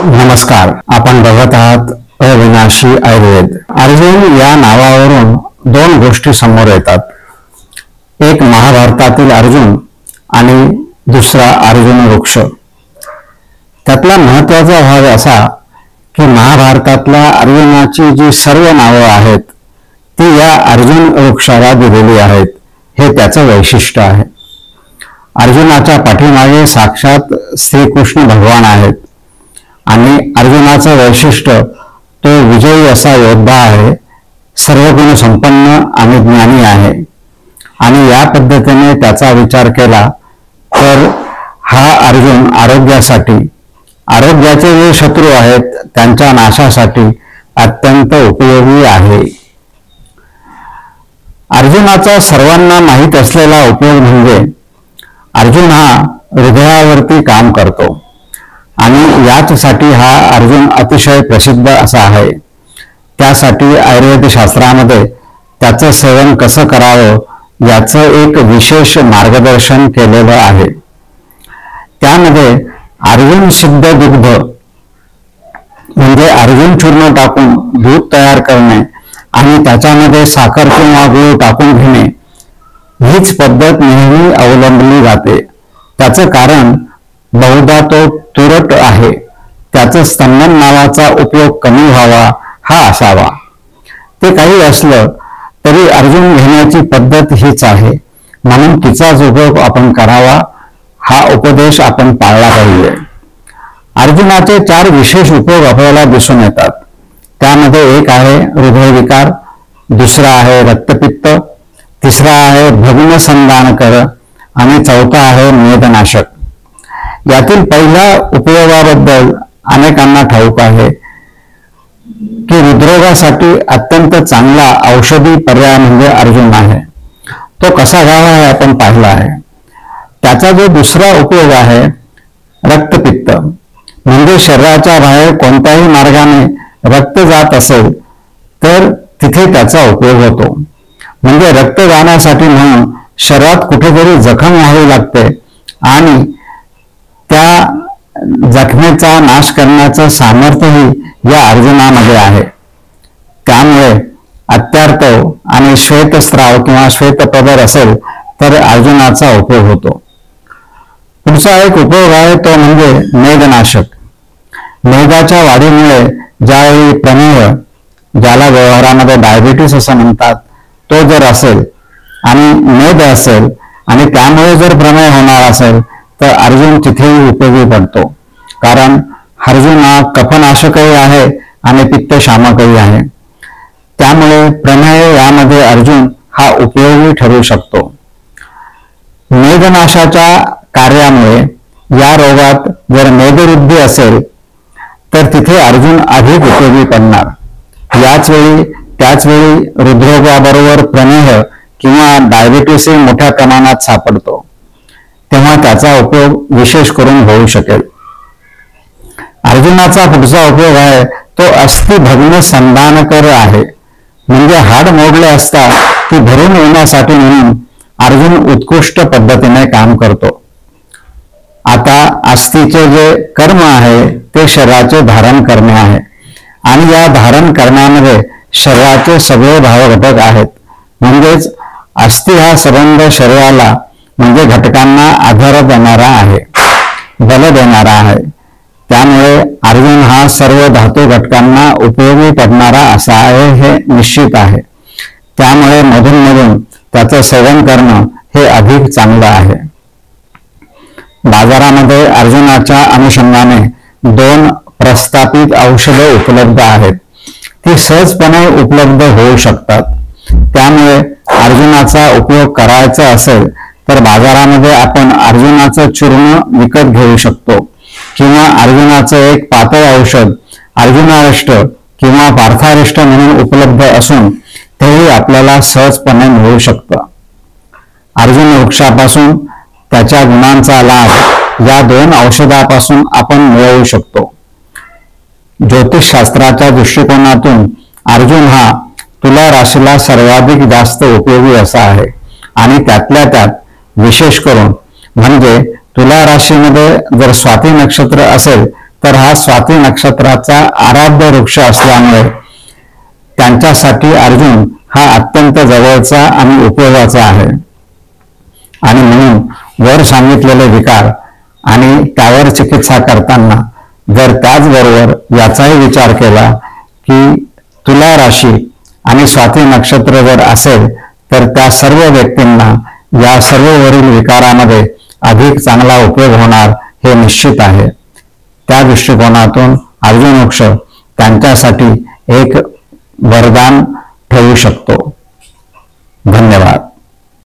नमस्कार. आपण बघत आहात अविनाशी आयुर्वेद. अर्जुन या नावावरून दोन गोष्टी समोर येतात. एक महाभारतातील अर्जुन आणि दुसरा अर्जुन वृक्ष. त्यातला महत्वाचा भाग असा की महाभारतातल्या अर्जुनाची जी सर्व नावं आहेत ती या अर्जुन वृक्षाला दिलेली आहेत. हे त्याचं वैशिष्ट्य आहे. अर्जुनाच्या पाठीमागे साक्षात श्रीकृष्ण भगवान आहेत आणि अर्जुनाचं वैशिष्ट्य तो विजयी असा योद्धा आहे, सर्वगुण संपन्न आणि ज्ञानी आहे. आणि या पद्धतीने त्याचा विचार केला तर हा अर्जुन आरोग्याचे जे शत्रू आहेत त्यांच्या नाशासाठी अत्यंत उपयोगी आहे. अर्जुनाचा सर्वांना माहीत असलेला उपयोग म्हणजे अर्जुन हा हृदयावरती काम करतो आणि याचसाठी हा अर्जुन अतिशय प्रसिद्ध असा आहे. त्यासाठी आयुर्वेद शास्त्रामध्ये त्याचं सेवन कसं करावं याचं एक विशेष मार्गदर्शन केलेलं आहे. त्यामध्ये अर्जुन सिद्ध दुग्ध म्हणजे अर्जुन चूर्ण टाकून दूध तयार करणे आणि त्याच्यामध्ये साखर किंवा गूळ टाकून घेणे हीच पद्धत नेहमी अवलंबली जाते. त्याचं कारण बहुधा तो तुरट आहे. त्याचं स्तंभन नावाचा उपयोग कमी व्हावा हा असावा. ते काही असलं तरी अर्जुन घेण्याची पद्धत हीच आहे, म्हणून तिचाच उपयोग आपण करावा हा उपदेश आपण पाळला पाहिजे. अर्जुनाचे 4 विशेष उपयोग आपल्याला दिसून येतात. त्यामध्ये एक आहे हृदयविकार, दुसरा आहे रक्तपित्त, तिसरा आहे भग्न संधानकर आणि चौथा आहे मेदनाशक. यातील पहिल्या उपयोगाबद्दल अनेकांना ठाऊक आहे की हृदरोगासाठी अत्यंत चांगला औषधी पर्याय म्हणजे अर्जुन आहे. तो कसा घ्यावा हे आपण पाहिला आहे. त्याचा जो दुसरा उपयोग आहे रक्तपित्त म्हणजे शरीराच्या बाहेर कोणत्याही मार्गाने रक्त जात असेल तर तिथे त्याचा उपयोग होतो. म्हणजे रक्त जाण्यासाठी म्हणून शरीरात कुठेतरी जखम व्हावी लागते आणि त्या जखमेचा नाश करण्याचं सामर्थ्यही या अर्जुनामध्ये आहे. त्यामुळे अत्यार्थ आणि श्वेतस्राव किंवा श्वेतपदर असेल तर अर्जुनाचा उपयोग होतो. पुढचा एक उपयोग आहे तो म्हणजे मेदनाशक. मेदाच्या वाढीमुळे ज्यावेळी प्रमेह, ज्याला व्यवहारामध्ये डायबिटीस असं म्हणतात, तो जर असेल आणि मेद असेल आणि त्यामुळे जर प्रमेह होणार असेल तर अर्जुन तिथेही उपयोगी पडतो. कारण अर्जुन हा कफनाशकही आहे आणि पित्तशामकही आहे. त्यामुळे प्रमेह यामध्ये अर्जुन हा उपयोगी ठरू शकतो. मेदनाशाच्या कार्यामुळे या रोगात जर मेदवृद्धी असेल तर तिथे अर्जुन अधिक उपयोगी पडणार. त्याचवेळी हृदरोगाबरोबर प्रमेह किंवा डायबिटीसही मोठ्या प्रमाणात सापडतो, तेव्हा त्याचा उपयोग विशेष करून होऊ शकेल. अर्जुनाचा पुढचा उपयोग आहे तो अस्थि भग्न संधानकर आहे. म्हणजे हाड मोडले असता ती भरून येण्यासाठी म्हणून अर्जुन उत्कृष्ट पद्धतीने काम करतो. आता अस्थिचे जे कर्म आहे ते शरीराचे धारण करणे आहे आणि या धारण करण्यामध्ये शरीराचे सगळे भावघटक आहेत. म्हणजेच अस्थि हा संबंध शरीराला म्हणजे घटकांना आधार देणारा आहे, बल देणारा आहे. त्यामुळे अर्जुन हा सर्व धातू घटकांना उपयोगी पडणारा असा आहे हे निश्चित आहे. त्यामुळे मधून त्याचं सेवन करणं हे अधिक चांगलं आहे. बाजारामध्ये अर्जुनाच्या अनुषंगाने 2 प्रस्थापित औषधे उपलब्ध आहेत. ती सहजपणे उपलब्ध होऊ शकतात. त्यामुळे अर्जुनाचा उपयोग करायचा असेल तर बाजारामध्ये आपण अर्जुनाचं चूर्ण विकत घेऊ शकतो किंवा अर्जुनाचं एक पातळ औषध अर्जुनारिष्ट किंवा पार्थारिष्ट म्हणून उपलब्ध असून तेही आपल्याला सहजपणे मिळू शकतं. अर्जुन वृक्षापासून त्याच्या गुणांचा लाभ या 2 औषधापासून आपण मिळवू शकतो. ज्योतिषशास्त्राच्या दृष्टिकोनातून अर्जुन हा तुला राशीला सर्वाधिक जास्त उपयोगी असा आहे आणि त्यातल्या त्यात विशेष करून म्हणजे तुला राशीमध्ये जर स्वाती नक्षत्र असेल तर हा स्वाती नक्षत्राचा आराध्य वृक्ष असल्यामुळे त्यांच्यासाठी अर्जुन हा अत्यंत जवळचा आणि उपयोगाचा आहे. आणि म्हणून वर सांगितलेले विकार आणि त्यावर चिकित्सा करताना जर त्याचबरोबर याचाही विचार केला की तुला राशी आणि स्वाती नक्षत्र जर असेल तर त्या सर्व व्यक्तींना या सर्व वरील विकारामध्ये अधिक चांगला उपयोग होणार हे निश्चित आहे. त्या दृष्टिकोनातून अर्जुन वृक्ष त्यांच्यासाठी एक वरदान ठरू शकतो. धन्यवाद.